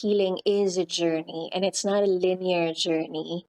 healing is a journey and it's not a linear journey.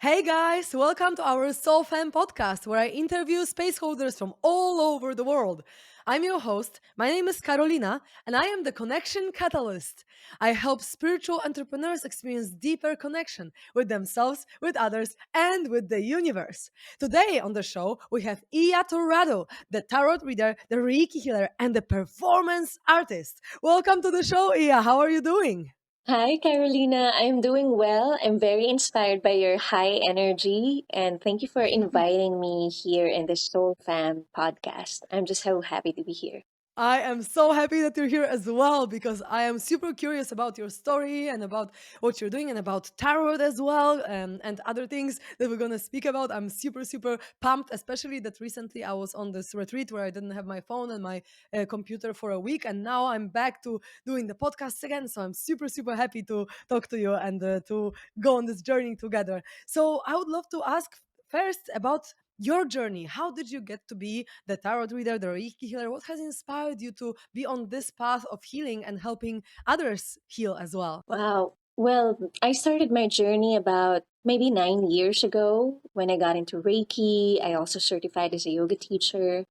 Hey guys, welcome to our SoulFam Podcast, where I interview space holders from all over the world. I'm your host. My name is Karolina, and I am the Connection Catalyst. I help spiritual entrepreneurs experience deeper connection with themselves, with others, and with the universe. Today on the show, we have Ea Torrado, the tarot reader, the Reiki healer, and the performance artist. Welcome to the show, Ea. How are you doing? Hi, Carolina. I'm doing well. I'm very inspired by your high energy, and thank you for inviting me here in the Soul Fam podcast. I'm just so happy to be here. I am so happy that you're here as well because I am super curious about your story and about what you're doing and about tarot as well and other things that we're going to speak about. I'm super, super pumped, especially that recently I was on this retreat where I didn't have my phone and my computer for a week. And now I'm back to doing the podcast again. So I'm super, super happy to talk to you and to go on this journey together. So I would love to ask first about your journey. How did you get to be the tarot reader, the Reiki healer? What has inspired you to be on this path of healing and helping others heal as well? Wow. Well, I started my journey about maybe 9 years ago when I got into Reiki. I also certified as a yoga teacher.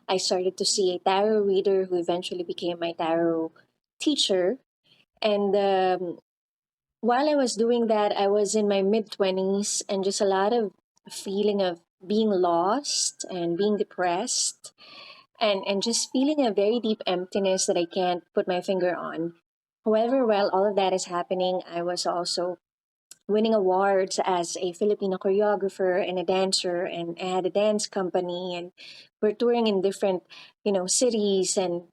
I started to see a tarot reader who eventually became my tarot teacher. And while I was doing that, I was in my mid 20s and just a lot of feeling of being lost and being depressed and just feeling a very deep emptiness that I can't put my finger on. However, while all of that is happening, I was also winning awards as a Filipino choreographer and a dancer, and I had a dance company, and we're touring in different, cities and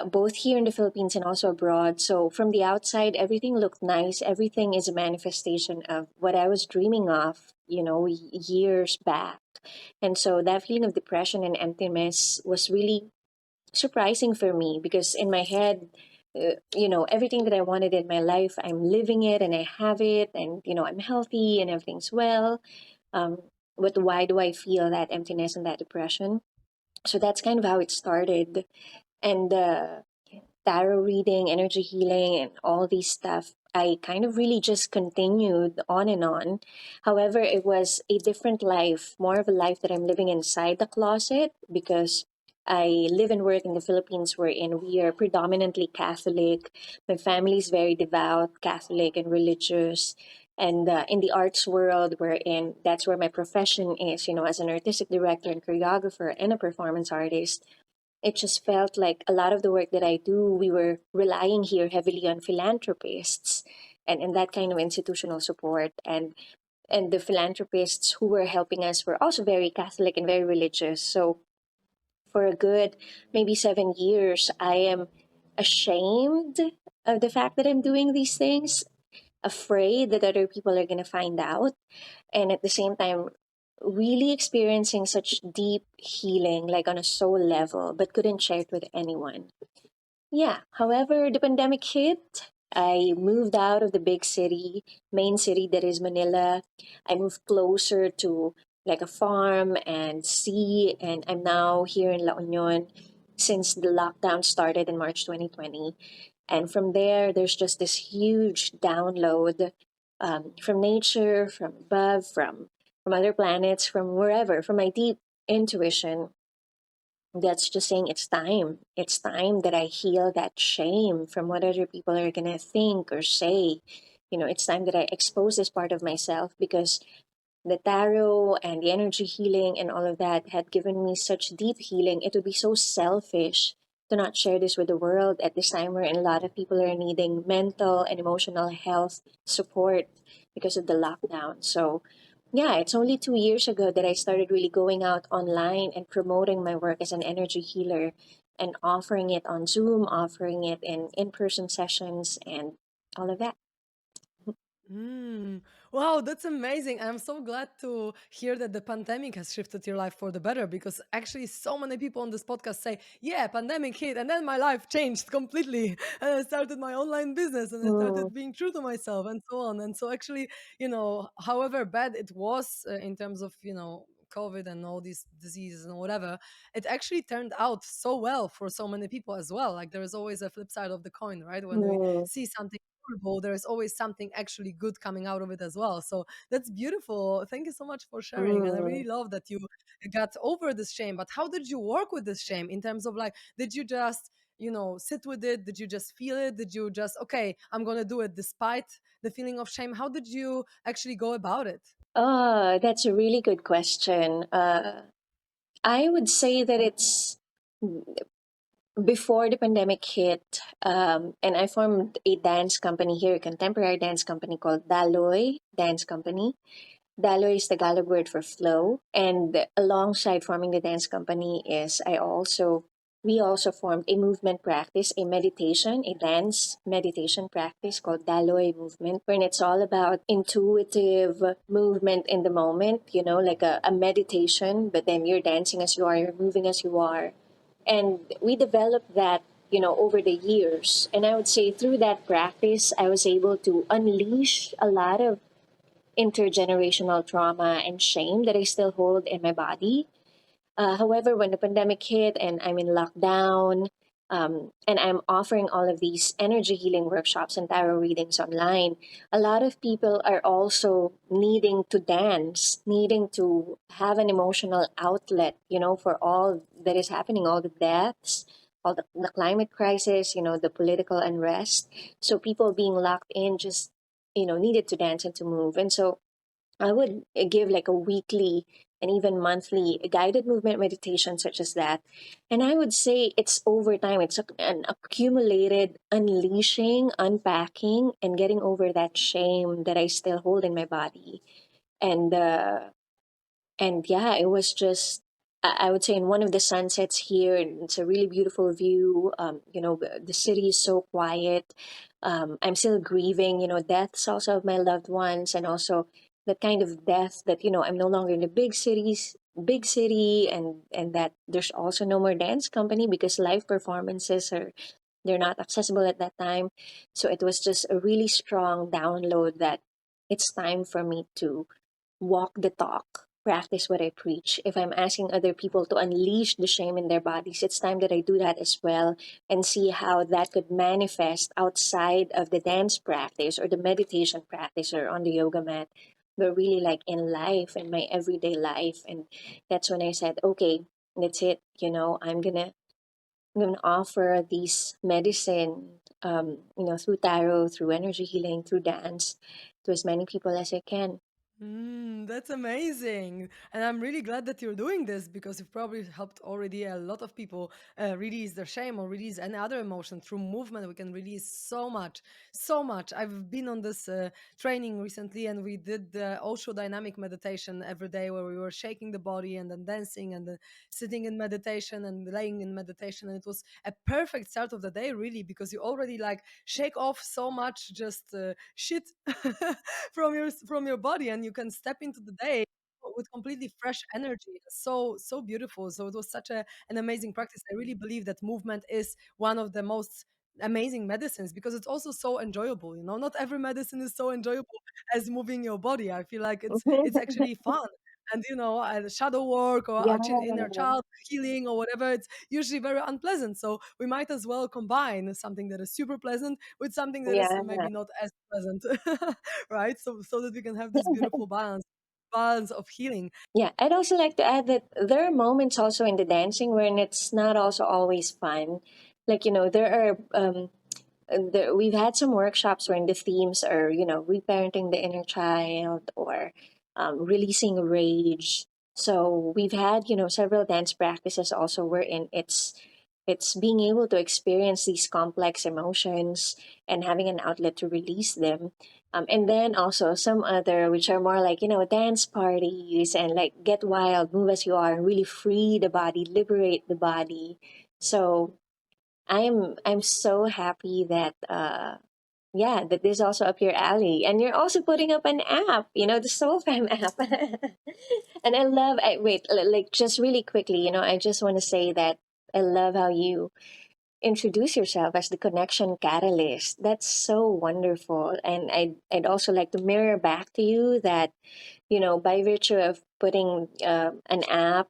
both here in the Philippines and also abroad. So from the outside, everything looked nice. Everything is a manifestation of what I was dreaming of, years back. And so that feeling of depression and emptiness was really surprising for me because in my head, everything that I wanted in my life, I'm living it and I have it, and I'm healthy and everything's well. Um, but why do I feel that emptiness and that depression? So that's kind of how it started, and tarot reading, energy healing, and all these stuff. I kind of really just continued on and on. However, it was a different life, more of a life that I'm living inside the closet because I live and work in the Philippines wherein we are predominantly Catholic. My family is very devout, Catholic, and religious. And in the arts world, wherein that's where my profession is, as an artistic director and choreographer and a performance artist, it just felt like a lot of the work that I do, we were relying here heavily on philanthropists and that kind of institutional support. And the philanthropists who were helping us were also very Catholic and very religious. So for a good maybe 7 years, I am ashamed of the fact that I'm doing these things, afraid that other people are going to find out, and at the same time really experiencing such deep healing like on a soul level but couldn't share it with anyone. Yeah, however, the pandemic hit. I moved out of the big city, main city that is Manila. I moved closer to like a farm and sea, and I'm now here in La Union since the lockdown started in March 2020. And from there, there's just this huge download from nature, from above, from other planets, from wherever, from my deep intuition that's just saying it's time. It's time that I heal that shame from what other people are going to think or say. It's time that I expose this part of myself because the tarot and the energy healing and all of that had given me such deep healing. It would be so selfish to not share this with the world at this time where a lot of people are needing mental and emotional health support because of the lockdown. So, yeah, it's only 2 years ago that I started really going out online and promoting my work as an energy healer and offering it on Zoom, offering it in person sessions, and all of that. Mm. Wow, that's amazing. And I'm so glad to hear that the pandemic has shifted your life for the better because actually so many people on this podcast say, yeah, pandemic hit and then my life changed completely. And I started my online business and I Mm, started being true to myself and so on. And so actually, however bad it was in terms of, COVID and all these diseases and whatever, it actually turned out so well for so many people as well. Like there is always a flip side of the coin, right? When we Mm, see something horrible, there is always something actually good coming out of it as well. So that's beautiful. Thank you so much for sharing. And I mm. really love that you got over this shame. But how did you work with this shame in terms of like, did you just, sit with it? Did you just feel it? Did you just, okay, I'm going to do it despite the feeling of shame? How did you actually go about it? Oh, that's a really good question. I would say that it's before the pandemic hit, and I formed a dance company here, a contemporary dance company called Daloy Dance Company. Dalo is the Tagalog word for flow. And alongside forming the dance company is we also formed a movement practice, a meditation, a dance meditation practice called Daloy movement, where it's all about intuitive movement in the moment, like a meditation, but then you're dancing as you are, you're moving as you are. And we developed that, over the years. And I would say through that practice, I was able to unleash a lot of intergenerational trauma and shame that I still hold in my body. However, when the pandemic hit and I'm in lockdown, and I'm offering all of these energy healing workshops and tarot readings online, a lot of people are also needing to dance, needing to have an emotional outlet, for all that is happening, all the deaths, all the climate crisis, the political unrest. So people being locked in just, needed to dance and to move. And so I would give like a weekly and even monthly guided movement meditation, such as that. And I would say it's over time, it's an accumulated unleashing, unpacking, and getting over that shame that I still hold in my body. And, uh, and yeah, it was just, I would say in one of the sunsets here, and it's a really beautiful view. The city is so quiet. I'm still grieving, deaths also of my loved ones, and also that kind of death that, I'm no longer in the big city, and that there's also no more dance company because live performances they're not accessible at that time. So it was just a really strong download that it's time for me to walk the talk, practice what I preach. If I'm asking other people to unleash the shame in their bodies, it's time that I do that as well and see how that could manifest outside of the dance practice or the meditation practice or on the yoga mat, but really like in life, in my everyday life. And that's when I said, okay, that's it. I'm gonna offer these medicine, through tarot, through energy healing, through dance, to as many people as I can. That's amazing. And I'm really glad that you're doing this because you've probably helped already a lot of people release their shame or release any other emotion. Through movement, we can release so much, so much. I've been on this training recently and we did the Osho dynamic meditation every day where we were shaking the body and then dancing and then sitting in meditation and laying in meditation. And it was a perfect start of the day, really, because you already like shake off so much just shit from your body and you can step into the day with completely fresh energy. So beautiful. So it was such an amazing practice. I really believe that movement is one of the most amazing medicines because it's also so enjoyable. Not every medicine is so enjoyable as moving your body. I feel like it's actually fun. And shadow work or Yeah. inner child healing or whatever, it's usually very unpleasant. So we might as well combine something that is super pleasant with something that is Yeah. maybe not as pleasant. Right? So that we can have this beautiful balance of healing. Yeah, I'd also like to add that there are moments also in the dancing when it's not also always fun. Like, there are we've had some workshops where the themes are, reparenting the inner child or releasing rage. So we've had, several dance practices also wherein it's being able to experience these complex emotions and having an outlet to release them. And then also some other which are more like, dance parties and like get wild, move as you are, and really free the body, liberate the body. So I'm so happy that yeah, that this is also up your alley. And you're also putting up an app, the SoulFam app. And wait, like just really quickly, I just want to say that I love how you introduce yourself as the connection catalyst. That's so wonderful. And I'd also like to mirror back to you that, by virtue of putting an app,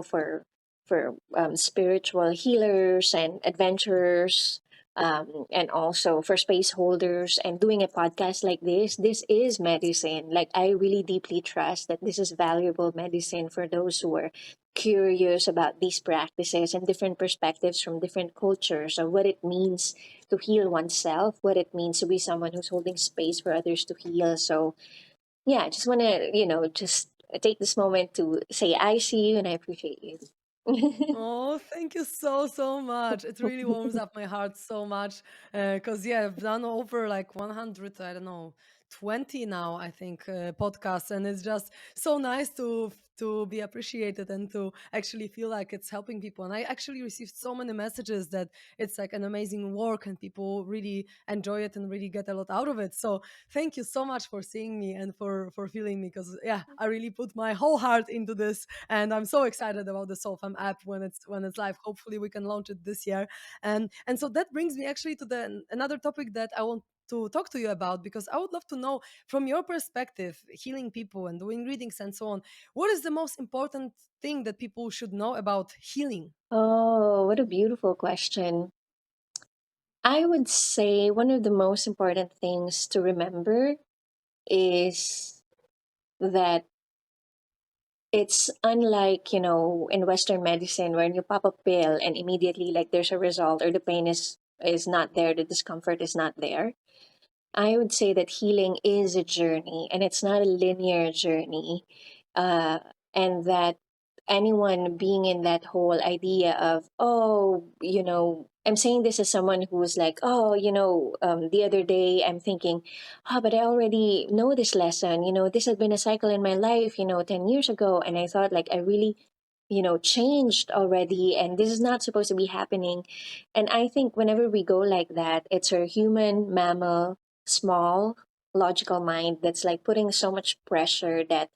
for spiritual healers and adventurers, and also for space holders, and doing a podcast like this is medicine. Like, I really deeply trust that this is valuable medicine for those who are curious about these practices and different perspectives from different cultures of what it means to heal oneself, what it means to be someone who's holding space for others to heal. So yeah, I just want to, just take this moment to say I see you and I appreciate you. Oh, thank you so, so much. It really warms up my heart so much. Because, yeah, I've done over like 100, I don't know, 20 now, I think, podcasts. And it's just so nice to be appreciated and to actually feel like it's helping people. And I actually received so many messages that it's like an amazing work and people really enjoy it and really get a lot out of it. So thank you so much for seeing me and for feeling me. Because, yeah, I really put my whole heart into this, and I'm so excited about the SoulFam app when it's live. Hopefully, we can launch it this year. And so that brings me actually to the another topic that I want to talk to you about, because I would love to know from your perspective, healing people and doing readings and so on, what is the most important thing that people should know about healing? Oh, what a beautiful question. I would say one of the most important things to remember is that it's unlike, in Western medicine, when you pop a pill and immediately, like, there's a result, or the pain is not there, the discomfort is not there. I would say that healing is a journey, and it's not a linear journey. Uh, and that anyone being in that whole idea of, oh, I'm saying this as someone who's like, oh, the other day I'm thinking, oh, but I already know this lesson. This had been a cycle in my life, 10 years ago. And I thought, like, I really, changed already, and this is not supposed to be happening. And I think whenever we go like that, it's our human mammal small logical mind that's like putting so much pressure that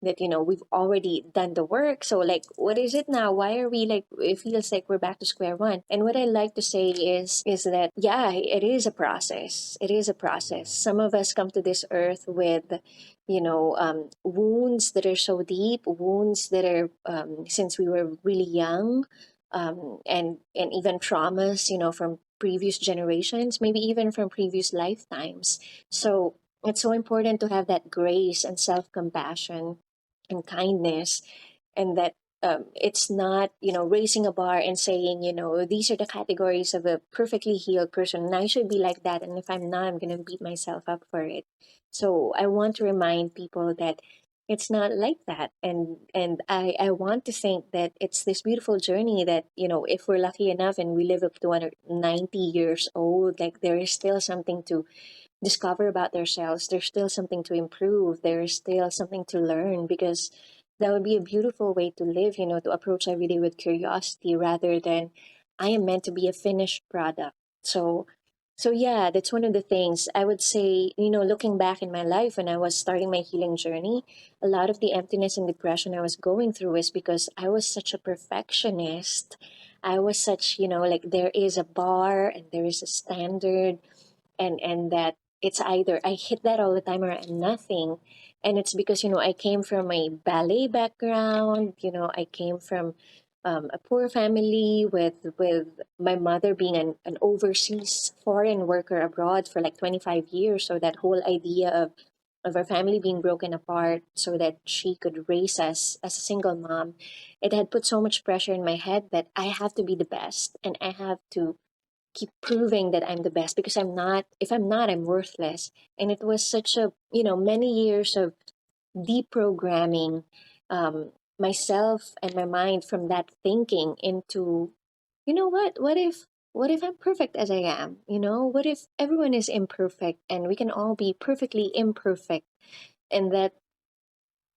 we've already done the work. So, like, what is it now? Why are we, like, it feels like we're back to square one? And what I like to say is that, yeah, it is a process. It is a process. Some of us come to this earth with wounds that are so deep, wounds that are since we were really young, and even traumas, from previous generations, maybe even from previous lifetimes. So it's so important to have that grace and self-compassion and kindness, and that it's not, raising a bar and saying, these are the categories of a perfectly healed person and I should be like that, and if I'm not, I'm going to beat myself up for it. So I want to remind people that it's not like that, and I want to think that it's this beautiful journey that, if we're lucky enough and we live up to 90 years old, like, there is still something to discover about themselves. There's still something to improve. There's still something to learn, because that would be a beautiful way to live, to approach every day with curiosity rather than I am meant to be a finished product. So yeah, that's one of the things I would say, looking back in my life when I was starting my healing journey, a lot of the emptiness and depression I was going through is because I was such a perfectionist. I was such, like, there is a bar and there is a standard, and that it's either I hit that all the time or I'm nothing. And it's because, I came from a ballet background. I came from a poor family with my mother being an overseas foreign worker abroad for like 25 years. So that whole idea of our family being broken apart so that she could raise us as a single mom, it had put so much pressure in my head that I have to be the best and I have to keep proving that I'm the best, because I'm not. If I'm not, I'm worthless. And it was such a, many years of deprogramming myself and my mind from that thinking into, what if I'm perfect as I am? What if everyone is imperfect and we can all be perfectly imperfect, and that,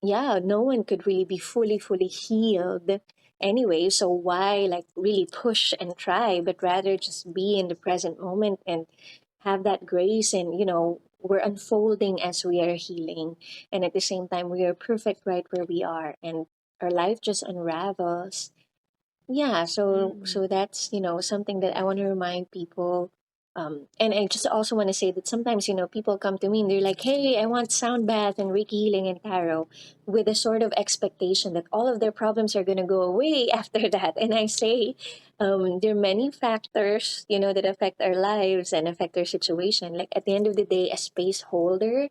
yeah, no one could really be fully healed anyway. So why, like, really push and try, but rather just be in the present moment and have that grace, and we're unfolding as we are healing, and at the same time we are perfect right where we are, and our life just unravels. Yeah, so Mm. that's, something that I want to remind people. And I just also want to say that sometimes, people come to me and they're like, hey, I want sound bath and Reiki healing and tarot, with a sort of expectation that all of their problems are going to go away after that. And I say, there are many factors, that affect our lives and affect our situation. Like at the end of the day, a space holder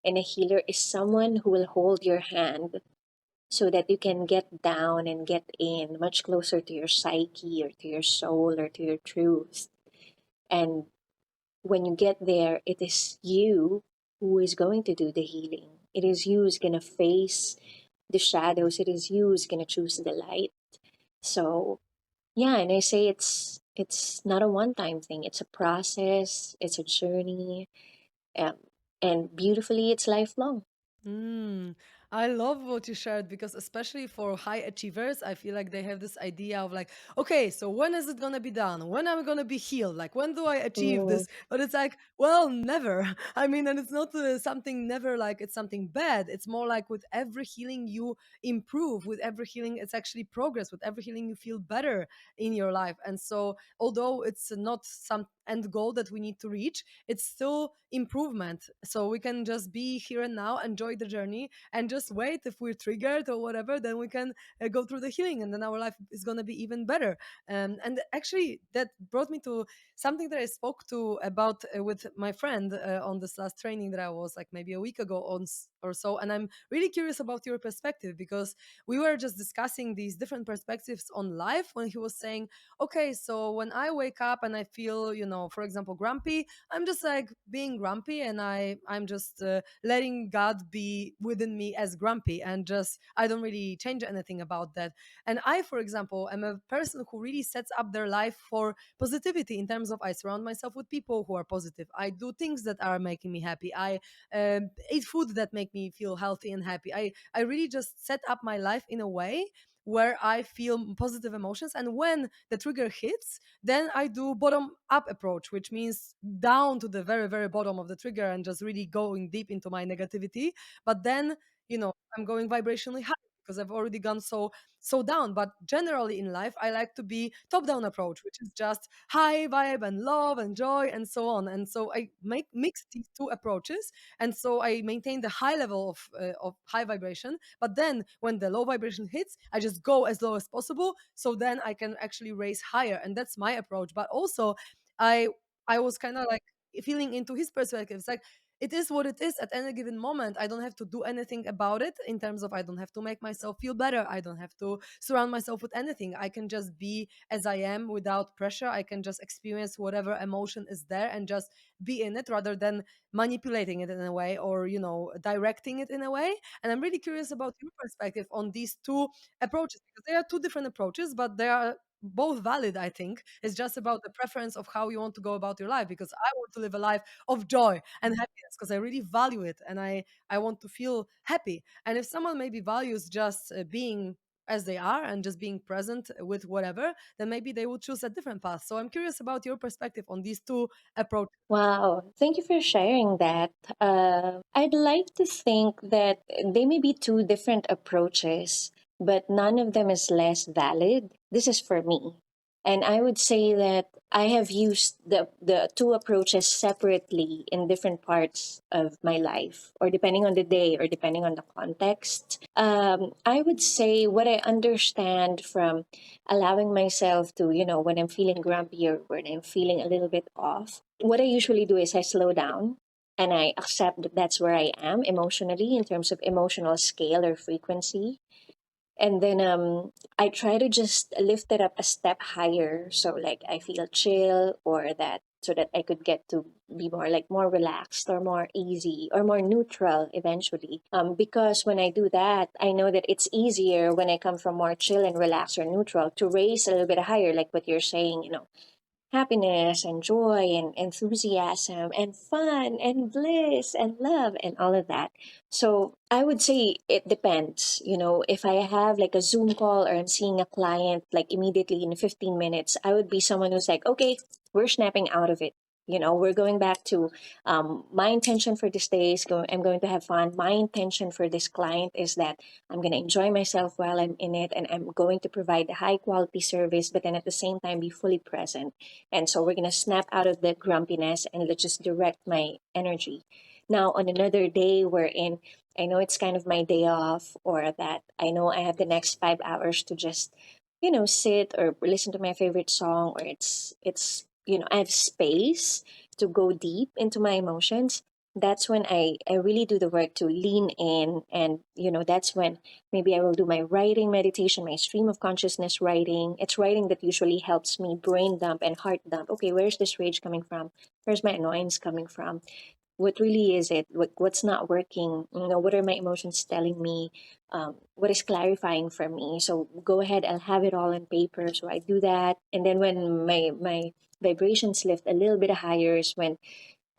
and a healer is someone who will hold your hand so that you can get down and get in much closer to your psyche or to your soul or to your truth. And when you get there, it is you who is going to do the healing. It is you who's going to face the shadows. It is you who's going to choose the light. So, yeah, and I say it's not a one-time thing. It's a process, it's a journey, um, and beautifully it's lifelong. Mm, I love what you shared because especially for high achievers, I feel like they have this idea of like, okay, so when is it gonna be done? When am I gonna be healed? Like, when do I achieve Mm, this? But it's like, well, never. I mean, and it's not something never like it's something bad. It's more like with every healing you improve. With every healing, it's actually progress. With every healing, you feel better in your life. And so, although it's not some end goal that we need to reach, it's still improvement. So we can just be here and now, enjoy the journey, and just wait. If we're triggered or whatever, then we can go through the healing, and then our life is going to be even better. And actually, that brought me to something that I spoke to about with my friend on this last training that I was like maybe a week ago or so. And I'm really curious about your perspective because we were just discussing these different perspectives on life when he was saying, okay, so when I wake up and I feel, for example, grumpy, I'm just like being grumpy, and I'm just letting God be within me as grumpy, and just I don't really change anything about that. And I, for example, am a person who really sets up their life for positivity in terms of I surround myself with people who are positive. I do things that are making me happy. I eat food that make me feel healthy and happy. I really just set up my life in a way where I feel positive emotions. And when the trigger hits, then I do bottom up approach, which means down to the very, very bottom of the trigger and just really going deep into my negativity. But then, I'm going vibrationally high because I've already gone so down. But generally in life, I like to be top down approach, which is just high vibe and love and joy and so on. And so I make mix these two approaches, and so I maintain the high level of high vibration. But then when the low vibration hits, I just go as low as possible. So then I can actually raise higher. And that's my approach. But also, I I was kind of like feeling into his perspective. It's like it is what it is at any given moment. I don't have to do anything about it in terms of I don't have to make myself feel better. I don't have to surround myself with anything. I can just be as I am without pressure. I can just experience whatever emotion is there and just be in it rather than manipulating it in a way or, directing it in a way. And I'm really curious about your perspective on these two approaches because there are two different approaches, but they are both valid. I think it's just about the preference of how you want to go about your life, because I want to live a life of joy and happiness because I really value it, and I want to feel happy. And if someone maybe values just being as they are and just being present with whatever, then maybe they would choose a different path. So I'm curious about your perspective on these two approaches. wow, thank you for sharing that. I'd like to think that they may be two different approaches, but none of them is less valid. This is for me. And I would say that I have used the two approaches separately in different parts of my life, or depending on the day, or depending on the context. I would say what I understand from allowing myself to, when I'm feeling grumpy or when I'm feeling a little bit off, what I usually do is I slow down and I accept that that's where I am emotionally in terms of emotional scale or frequency. And then I try to just lift it up a step higher. So like I feel chill, or that, so that I could get to be more relaxed or more easy or more neutral eventually. Because when I do that, I know that it's easier when I come from more chill and relaxed or neutral to raise a little bit higher, like what you're saying, happiness and joy and enthusiasm and fun and bliss and love and all of that. So I would say it depends. If I have like a Zoom call or I'm seeing a client like immediately in 15 minutes, I would be someone who's like, okay, we're snapping out of it. We're going back to my intention for this day is I'm going to have fun. My intention for this client is that I'm going to enjoy myself while I'm in it, and I'm going to provide a high quality service, but then at the same time be fully present. And so we're going to snap out of the grumpiness and let's just direct my energy. Now, on another day wherein I know it's kind of my day off, or that I know I have the next 5 hours to just, sit or listen to my favorite song, or I have space to go deep into my emotions. That's when I really do the work to lean in. And, that's when maybe I will do my writing meditation, my stream of consciousness writing. It's writing that usually helps me brain dump and heart dump. Okay, where's this rage coming from? Where's my annoyance coming from? What really is it? What's not working? What are my emotions telling me? What is clarifying for me? So go ahead, I'll have it all on paper. So I do that, and then when my vibrations lift a little bit higher is when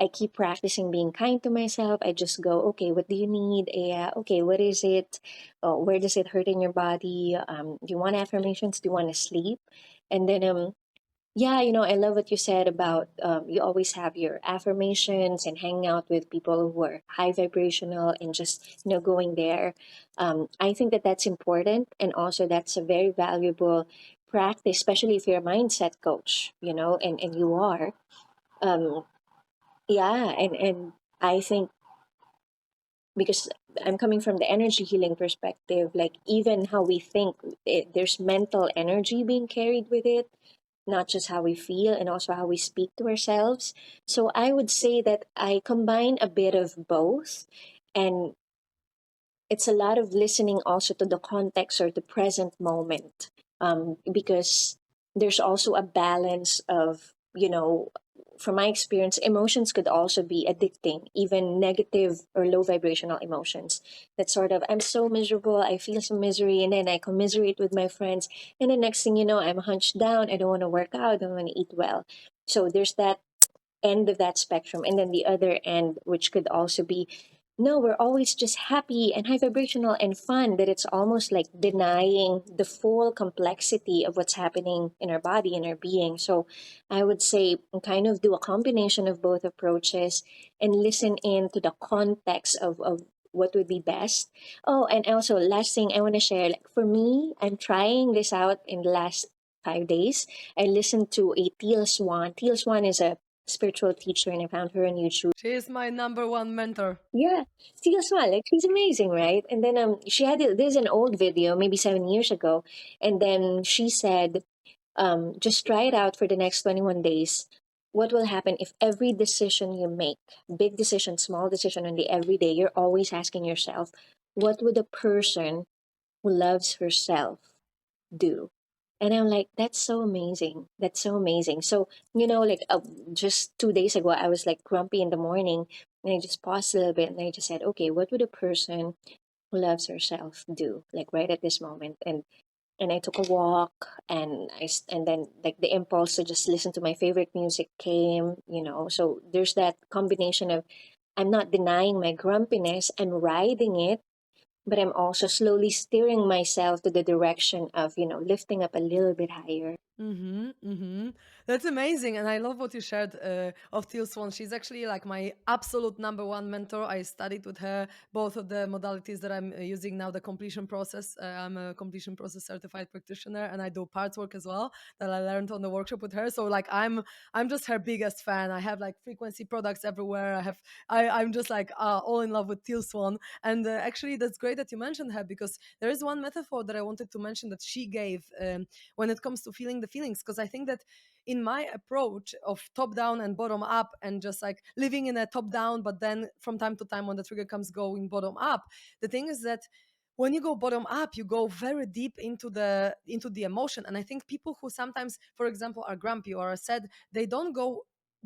I keep practicing being kind to myself. I just go, okay, what do you need? Yeah, okay, what is it? Where does it hurt in your body? Do you want affirmations? Do you want to sleep? And then yeah, I love what you said about you always have your affirmations and hanging out with people who are high vibrational and just, going there. I think that that's important. And also, that's a very valuable practice, especially if you're a mindset coach, and you are. Um, yeah, and I think because I'm coming from the energy healing perspective, like even how we think, there's mental energy being carried with it, not just how we feel and also how we speak to ourselves. So I would say that I combine a bit of both. And it's a lot of listening also to the context or the present moment, because there's also a balance of, from my experience, emotions could also be addicting, even negative or low vibrational emotions. That sort of, I'm so miserable, I feel some misery, and then I commiserate with my friends. And the next thing you know, I'm hunched down, I don't want to work out, I don't want to eat well. So there's that end of that spectrum. And then the other end, which could also be, no, we're always just happy and high vibrational and fun, that it's almost like denying the full complexity of what's happening in our body and our being. So I would say kind of do a combination of both approaches and listen in to the context of what would be best. Oh, and also last thing I want to share, like for me, I'm trying this out in the last 5 days. I listened to a Teal Swan. Teal Swan is a spiritual teacher, and I found her on YouTube. She is my number one mentor. Yeah, Tia Small, like she's amazing, right? And then she had there's an old video, maybe 7 years ago, and then she said, just try it out for the next 21 days. What will happen if every decision you make, big decision, small decision on the everyday, you're always asking yourself, what would a person who loves herself do? And I'm like, that's so amazing. That's so amazing. So, like just 2 days ago, I was like grumpy in the morning, and I just paused a little bit and I just said, okay, what would a person who loves herself do, like right at this moment? And I took a walk, and and then like the impulse to just listen to my favorite music came. So there's that combination of, I'm not denying my grumpiness, I'm riding it, but I'm also slowly steering myself to the direction of, lifting up a little bit higher. Mm-hmm, mm-hmm. That's amazing. And I love what you shared of Teal Swan. She's actually like my absolute number one mentor. I studied with her both of the modalities that I'm using now, the completion process. I'm a completion process certified practitioner, and I do parts work as well that I learned on the workshop with her. So like I'm just her biggest fan. I have like frequency products everywhere. I'm just like all in love with Teal Swan. And actually that's great that you mentioned her, because there is one metaphor that I wanted to mention that she gave when it comes to feeling the feelings, because I think that in my approach of top down and bottom up, and just like living in a top down but then from time to time when the trigger comes going bottom up, the thing is that when you go bottom up, you go very deep into the emotion. And I think people who sometimes, for example, are grumpy or are sad, they don't go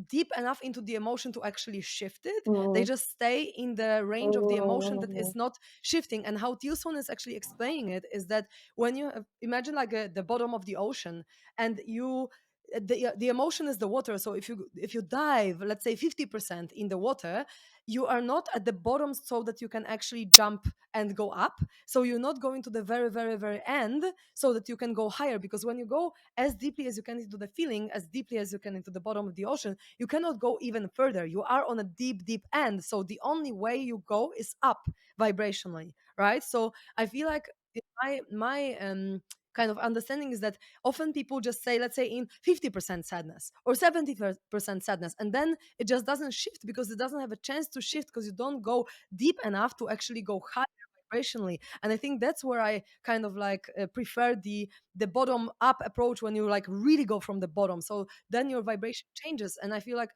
deep enough into the emotion to actually shift it. They Mm. just stay in the range of the emotion that Oh, is not shifting. And how Tilson is actually explaining it is that when you imagine like the bottom of the ocean, and the emotion is the water. So if you dive, let's say 50% in the water, you are not at the bottom so that you can actually jump and go up. So you're not going to the very, very, very end so that you can go higher, because when you go as deeply as you can into the feeling, as deeply as you can into the bottom of the ocean, you cannot go even further. You are on a deep, deep end. So the only way you go is up vibrationally, right? So I feel like my kind of understanding is that often people just say, let's say, in 50% sadness or 70% sadness, and then it just doesn't shift because it doesn't have a chance to shift, because you don't go deep enough to actually go higher vibrationally. And I think that's where I kind of like prefer the bottom up approach, when you like really go from the bottom, so then your vibration changes. And I feel like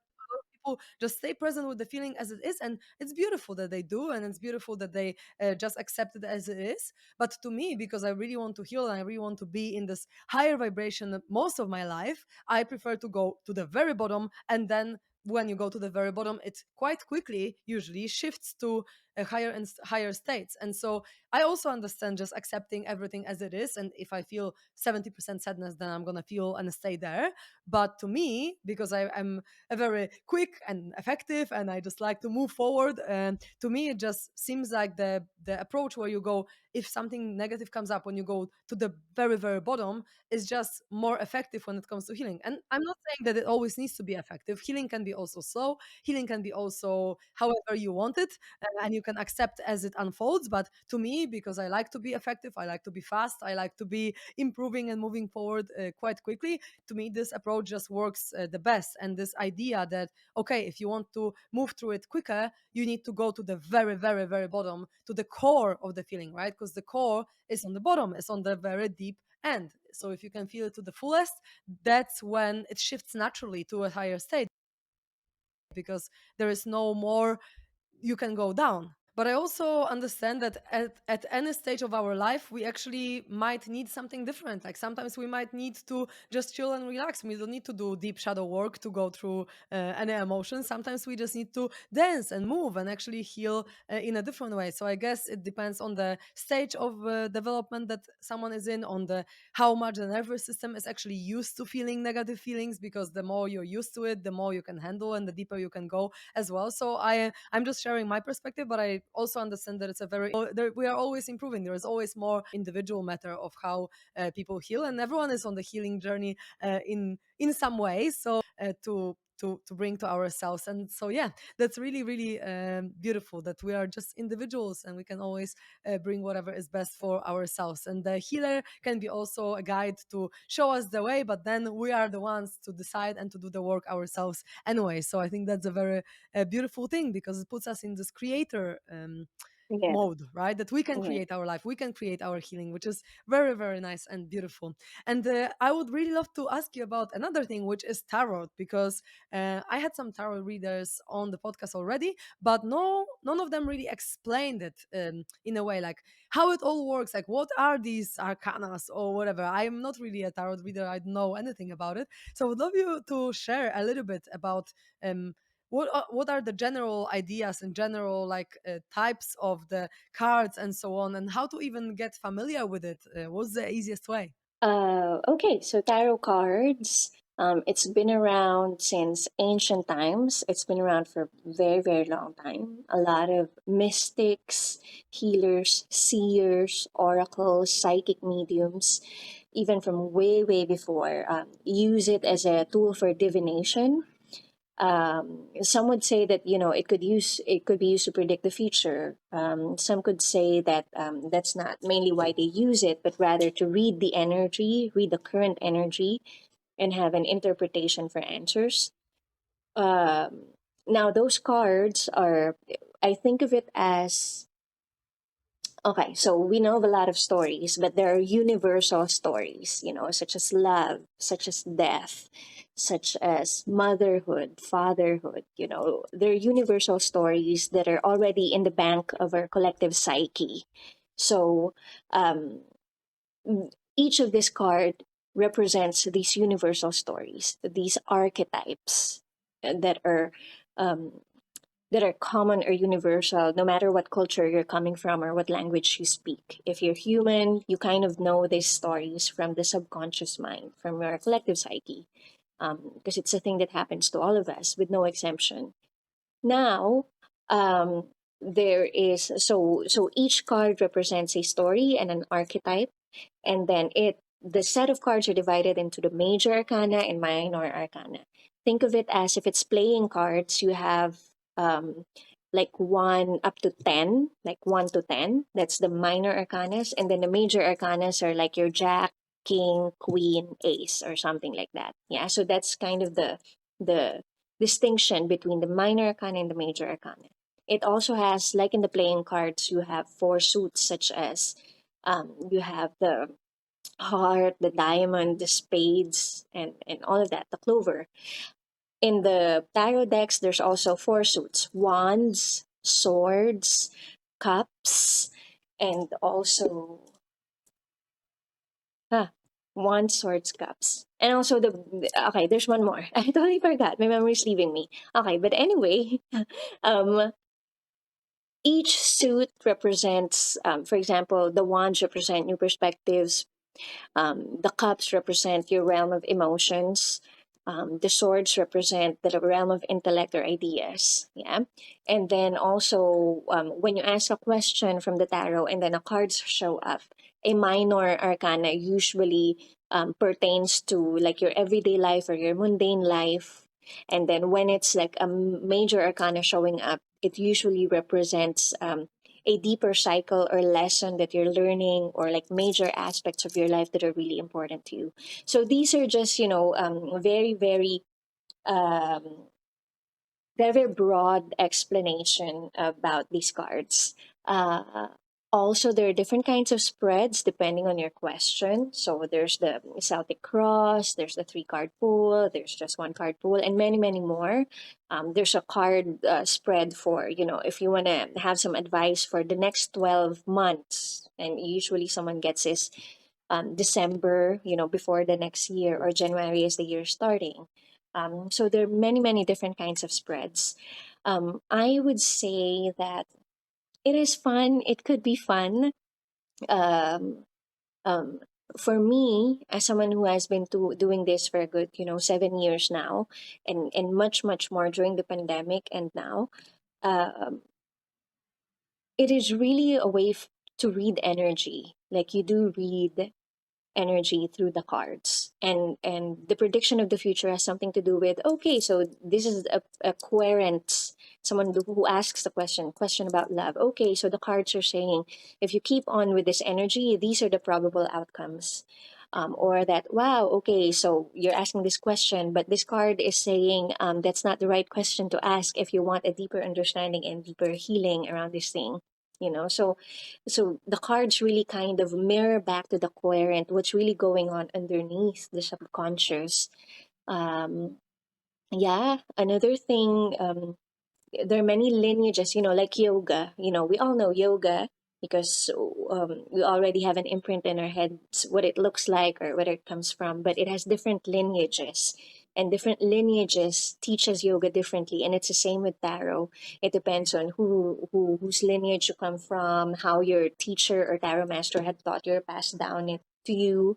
people just stay present with the feeling as it is, and it's beautiful that they do, and it's beautiful that they just accept it as it is. But to me, because I really want to heal and I really want to be in this higher vibration most of my life, I prefer to go to the very bottom, and then when you go to the very bottom, it quite quickly usually shifts to higher and higher states. And so I also understand just accepting everything as it is, and if I feel 70% sadness, then I'm gonna feel and stay there. But to me, because I'm a very quick and effective, and I just like to move forward, and to me it just seems like the approach where you go, if something negative comes up, when you go to the very, very bottom, is just more effective when it comes to healing. And I'm not saying that it always needs to be effective. Healing can be also slow. Healing can be also however you want it, and you can accept as it unfolds. But to me, because I like to be effective, I like to be fast, I like to be improving and moving forward quite quickly, to me this approach just works the best. And this idea that, okay, if you want to move through it quicker, you need to go to the very, very, very bottom, to the core of the feeling, right? Because the core is on the bottom, it's on the very deep end. So if you can feel it to the fullest, that's when it shifts naturally to a higher state, because there is no more you can go down. But I also understand that at any stage of our life, we actually might need something different. Like sometimes we might need to just chill and relax. We don't need to do deep shadow work to go through any emotions. Sometimes we just need to dance and move and actually heal in a different way. So I guess it depends on the stage of development that someone is in, on the how much the nervous system is actually used to feeling negative feelings, because the more you're used to it, the more you can handle and the deeper you can go as well. So I'm just sharing my perspective, but I also understand that it's a very we are always improving. There is always more individual matter of how people heal, and everyone is on the healing journey in some way. So to bring to ourselves. And so yeah, that's really, really beautiful that we are just individuals and we can always bring whatever is best for ourselves. And the healer can be also a guide to show us the way, but then we are the ones to decide and to do the work ourselves anyway. So I think that's a very beautiful thing, because it puts us in this creator Yeah. mode, right? That we can Yeah. create our life, we can create our healing, which is very, very nice and beautiful. And I would really love to ask you about another thing, which is tarot, because I had some tarot readers on the podcast already, but none of them really explained it in a way, like how it all works, like what are these arcanas or whatever. I'm not really a tarot reader, I don't know anything about it. So I would love you to share a little bit about what are the general ideas and general like types of the cards and so on, and how to even get familiar with it. What's the easiest way? Okay, so tarot cards. It's been around since ancient times. It's been around for a very, very long time. A lot of mystics, healers, seers, oracles, psychic mediums, even from way, way before, use it as a tool for divination. Some would say that it could be used to predict the future. Some could say that that's not mainly why they use it, but rather to read the current energy, and have an interpretation for answers. Now those cards are, I think of it as, okay, so we know of a lot of stories, but there are universal stories, such as love, such as death, such as motherhood, fatherhood. They're universal stories that are already in the bank of our collective psyche. So um, each of this card represents these universal stories, these archetypes that are um, common or universal, no matter what culture you're coming from or what language you speak. If you're human, you kind of know these stories from the subconscious mind, from your collective psyche. because it's a thing that happens to all of us with no exemption. Now, um, there is so each card represents a story and an archetype, and then it the set of cards are divided into the major arcana and minor arcana. Think of it as if it's playing cards. You have um, like 1 up to 10, like 1 to 10. That's the minor arcanas, and then the major arcanas are like your Jack, King, Queen, Ace, or something like that. Yeah, so that's kind of the distinction between the minor arcana and the major arcana. It also has, like in the playing cards, you have four suits, such as you have the heart, the diamond, the spades, and all of that, the clover. In the tarot decks, there's also four suits: wands, swords, cups, and also ah, wands, swords, cups. And also okay, there's one more. I totally forgot. My memory's leaving me. Okay, but anyway, um, each suit represents, for example, the wands represent new perspectives. The cups represent your realm of emotions. The swords represent the realm of intellect or ideas. Yeah. And then also, when you ask a question from the tarot and then a cards show up, a minor arcana usually pertains to like your everyday life or your mundane life. And then when it's like a major arcana showing up, it usually represents a deeper cycle or lesson that you're learning, or like major aspects of your life that are really important to you. So these are just, very, um, very broad explanation about these cards. Uh, Also, there are different kinds of spreads depending on your question. So there's the Celtic Cross, there's the three card pool, there's just one card pool, and many, many more. There's a card spread for, if you want to have some advice for the next 12 months. And usually someone gets this December, before the next year, or January is the year starting. So there are many, many different kinds of spreads. I would say that it is fun. It could be fun. Um, um, for me, as someone who has been doing this for a good, 7 years now, and much, much more during the pandemic and now, um, it is really a way to read energy. Like you do read energy through the cards, and the prediction of the future has something to do with, okay, so this is a querent, someone who asks the question about love. Okay, so the cards are saying, if you keep on with this energy, these are the probable outcomes. Or that, wow, okay, so you're asking this question, but this card is saying, that's not the right question to ask if you want a deeper understanding and deeper healing around this thing. So the cards really kind of mirror back to the querent what's really going on underneath the subconscious. Um, yeah, another thing, there are many lineages, like yoga. We all know yoga because we already have an imprint in our heads what it looks like or where it comes from, but it has different lineages. And different lineages teaches yoga differently, and it's the same with tarot. It depends on whose lineage you come from, how your teacher or tarot master had taught you or passed down it to you.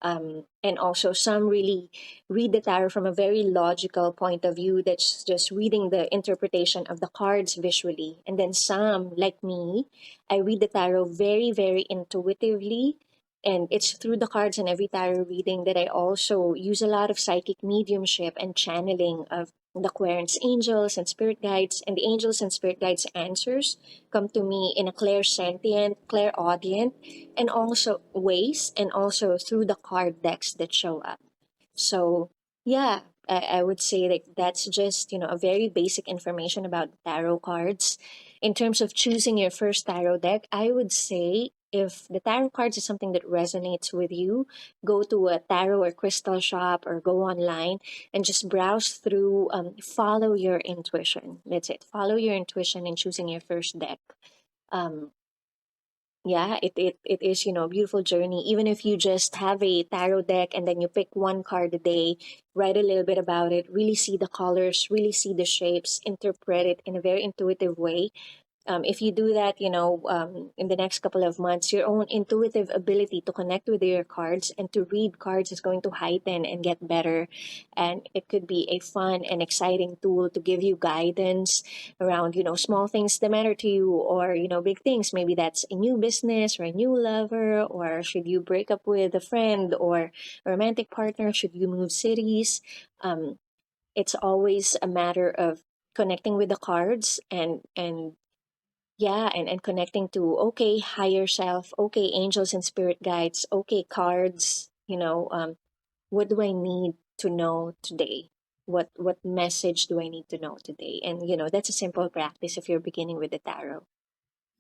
And also, some really read the tarot from a very logical point of view, that's just reading the interpretation of the cards visually. And then some, like me, I read the tarot very, very intuitively. And it's through the cards and every tarot reading that I also use a lot of psychic mediumship and channeling of the querents, angels, and spirit guides. And the angels and spirit guides' answers come to me in a clairsentient, clairaudient, and also ways, and also through the card decks that show up. So yeah, I would say like that's just, a very basic information about tarot cards. In terms of choosing your first tarot deck, I would say if the tarot cards is something that resonates with you, go to a tarot or crystal shop or go online and just browse through, follow your intuition. That's it. Follow your intuition in choosing your first deck. Um, yeah, it is, a beautiful journey. Even if you just have a tarot deck and then you pick one card a day, write a little bit about it, really see the colors, really see the shapes, interpret it in a very intuitive way. If you do that, in the next couple of months, your own intuitive ability to connect with your cards and to read cards is going to heighten and get better. And it could be a fun and exciting tool to give you guidance around, small things that matter to you, or, big things. Maybe that's a new business or a new lover, or should you break up with a friend or a romantic partner? Should you move cities? Um, it's always a matter of connecting with the cards and yeah, and connecting to, okay, higher self, okay, angels and spirit guides, okay, cards, what do I need to know today? What message do I need to know today? And that's a simple practice if you're beginning with the tarot.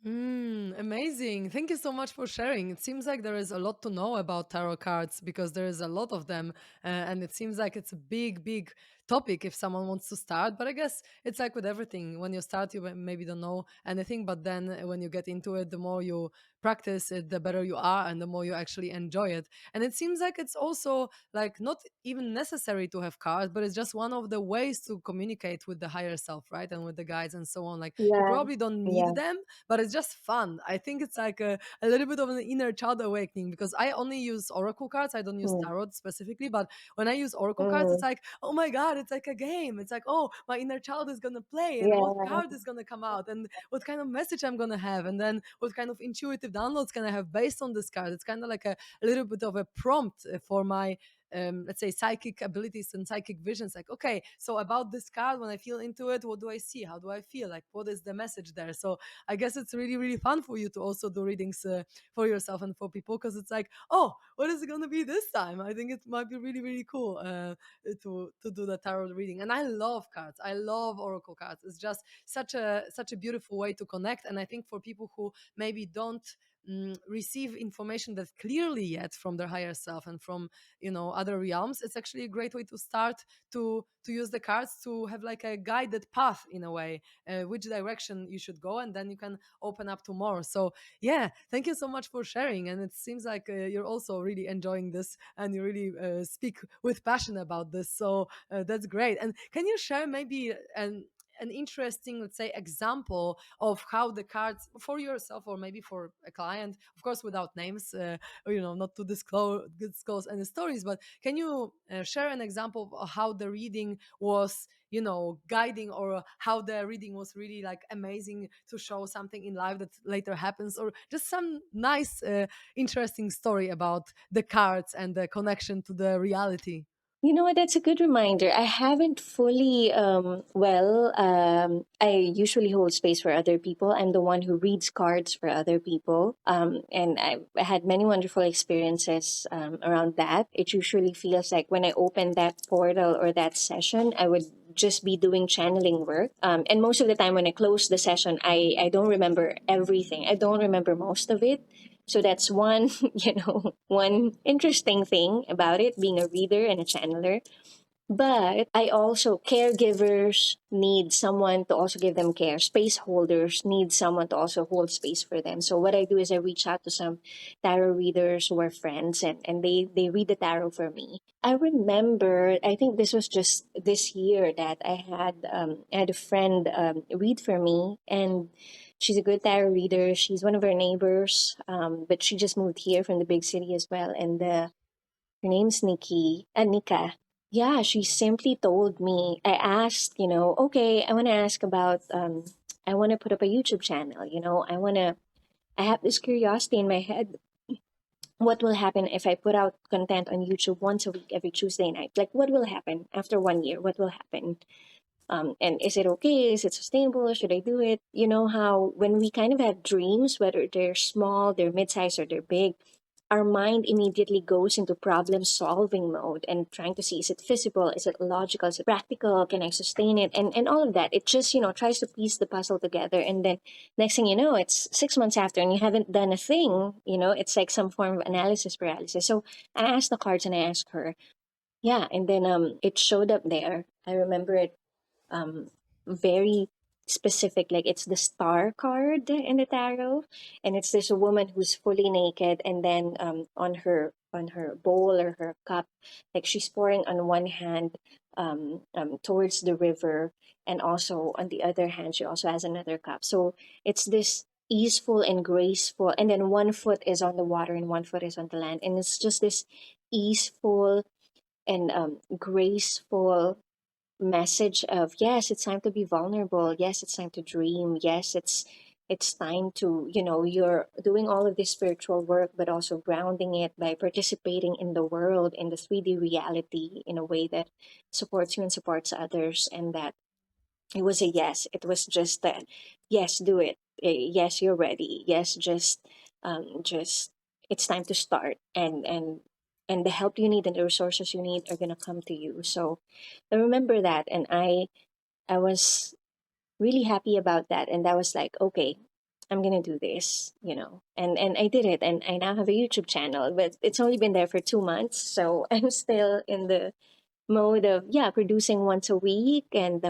Amazing. Thank you so much for sharing. It seems like there is a lot to know about tarot cards because there is a lot of them. And it seems like it's a big, big topic if someone wants to start. But I guess it's like with everything. When you start, you maybe don't know anything. But then when you get into it, the more you practice it, the better you are and the more you actually enjoy it. And it seems like it's also like not even necessary to have cards, but it's just one of the ways to communicate with the higher self, right? And with the guides and so on. Like you Yeah, probably don't need yeah. them, but it's just fun. I think it's like a little bit of an inner child awakening because I only use oracle cards. I don't use Mm, tarot specifically, but when I use oracle cards, it's mm, like, oh my God, it's like a game. It's like, oh, my inner child is going to play and what yeah. card is going to come out and what kind of message I'm going to have. And then what kind of intuitive downloads can I have based on this card. It's kind of like a little bit of a prompt for my let's say psychic abilities and psychic visions, like, okay, so about this card, when I feel into it, what do I see, how do I feel, like what is the message there? So I guess it's really, really fun for you to also do readings for yourself and for people because it's like, oh, what is it going to be this time? I think it might be really, really cool to do the tarot reading. And I love cards. I love oracle cards. It's just such a beautiful way to connect. And I think for people who maybe don't receive information that clearly yet from their higher self and from other realms, it's actually a great way to start to use the cards to have like a guided path in a way, which direction you should go, and then you can open up to more. So yeah, thank you so much for sharing, and it seems like you're also really enjoying this and you really speak with passion about this, so that's great. And can you share maybe an interesting, let's say, example of how the cards for yourself or maybe for a client, of course without names, or, not to disclose any stories, but can you share an example of how the reading was, guiding, or how the reading was really like amazing to show something in life that later happens, or just some nice interesting story about the cards and the connection to the reality? You know what? That's a good reminder. I haven't fully, I usually hold space for other people. I'm the one who reads cards for other people. And I had many wonderful experiences around that. It usually feels like when I open that portal or that session, I would just be doing channeling work. And most of the time when I close the session, I don't remember everything. I don't remember most of it. So that's one, one interesting thing about it, being a reader and a channeler. But I also, caregivers need someone to also give them care. Space holders need someone to also hold space for them. So what I do is I reach out to some tarot readers who are friends, and they read the tarot for me. I remember, I think this was just this year that I had a friend read for me, and she's a good tarot reader. She's one of our neighbors, but she just moved here from the big city as well. And her name's Nika. Yeah, she simply told me, I asked, okay, I want to ask about, I want to put up a YouTube channel, I have this curiosity in my head. What will happen if I put out content on YouTube once a week, every Tuesday night? Like, what will happen after 1 year? What will happen? And is it okay? Is it sustainable? Should I do it? You know how when we kind of have dreams, whether they're small, they're mid-sized, or they're big, our mind immediately goes into problem solving mode and trying to see, is it feasible, is it logical, is it practical, can I sustain it, and all of that. It just tries to piece the puzzle together, and then next thing you know, it's 6 months after and you haven't done a thing. It's like some form of analysis paralysis. So I asked the cards and I asked her, yeah, and then it showed up there. I remember it um very specific, like it's the star card in the tarot, and it's this woman who's fully naked, and then on her bowl or her cup, like she's pouring on one hand towards the river, and also on the other hand, she also has another cup. So it's this easeful and graceful, and then one foot is on the water and one foot is on the land, and it's just this easeful and graceful message of, yes, it's time to be vulnerable, yes, it's time to dream, yes, it's time to, you're doing all of this spiritual work but also grounding it by participating in the world, in the 3D reality, in a way that supports you and supports others. And that it was a yes, it was just that, yes, do it. Yes, you're ready. Yes, just it's time to start, and the help you need and the resources you need are going to come to you. So I remember that, and I was really happy about that, and that was like, okay, I'm gonna do this, and I did it, and I now have a YouTube channel, but it's only been there for 2 months, so I'm still in the mode of, yeah, producing once a week, and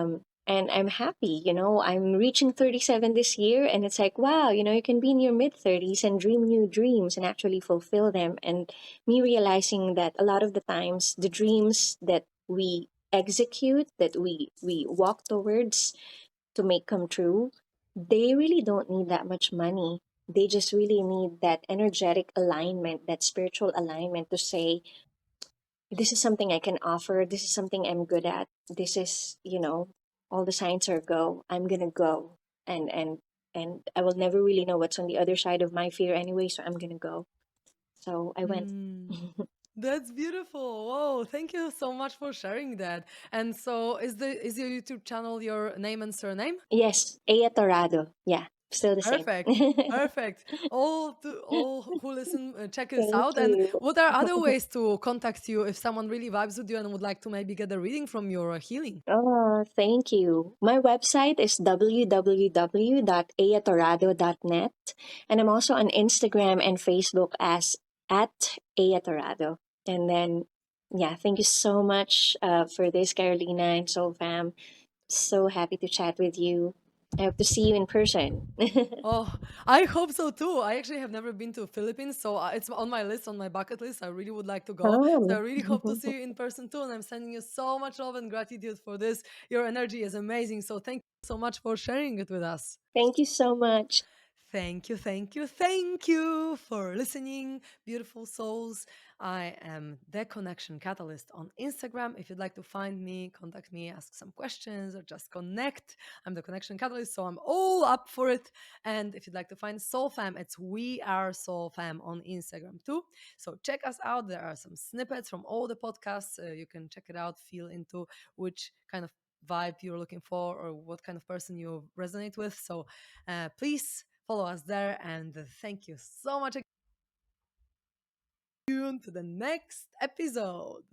I'm happy. I'm reaching 37 this year, and it's like, wow, you can be in your mid 30s and dream new dreams and actually fulfill them. And me realizing that a lot of the times the dreams that we execute, that we walk towards to make come true, they really don't need that much money. They just really need that energetic alignment, that spiritual alignment to say, this is something I can offer. This is something I'm good at. This is, all the signs are go. I'm gonna go, and I will never really know what's on the other side of my fear anyway. So I'm gonna go. So I went. Mm. That's beautiful. Whoa, thank you so much for sharing that. And so is your YouTube channel your name and surname? Yes, Ea Torrado. Yeah, still the same. Perfect. Perfect. All who listen, check this Thank out. And you. what are other ways to contact you if someone really vibes with you and would like to maybe get a reading from your healing? Oh, thank you. My website is www.eatorado.net, and I'm also on Instagram and Facebook as at Ea Torrado. And then, yeah, thank you so much for this, Carolina and SoulFam. So happy to chat with you. I hope to see you in person. Oh, I hope so too. I actually have never been to Philippines, so it's on my list, on my bucket list. I really would like to go. So I Oh, really hope to see you in person too. And I'm sending you so much love and gratitude for this. Your energy is amazing. So thank you so much for sharing it with us. thank you so much. Thank you, thank you, thank you for listening, beautiful souls. I am the Connection Catalyst on Instagram. If you'd like to find me, contact me, ask some questions, or just connect. I'm the Connection Catalyst, so I'm all up for it. And if you'd like to find SoulFam, it's We Are SoulFam on Instagram too. So check us out. There are some snippets from all the podcasts. You can check it out, feel into which kind of vibe you're looking for or what kind of person you resonate with. So please follow us there. And thank you so much again. To the next episode.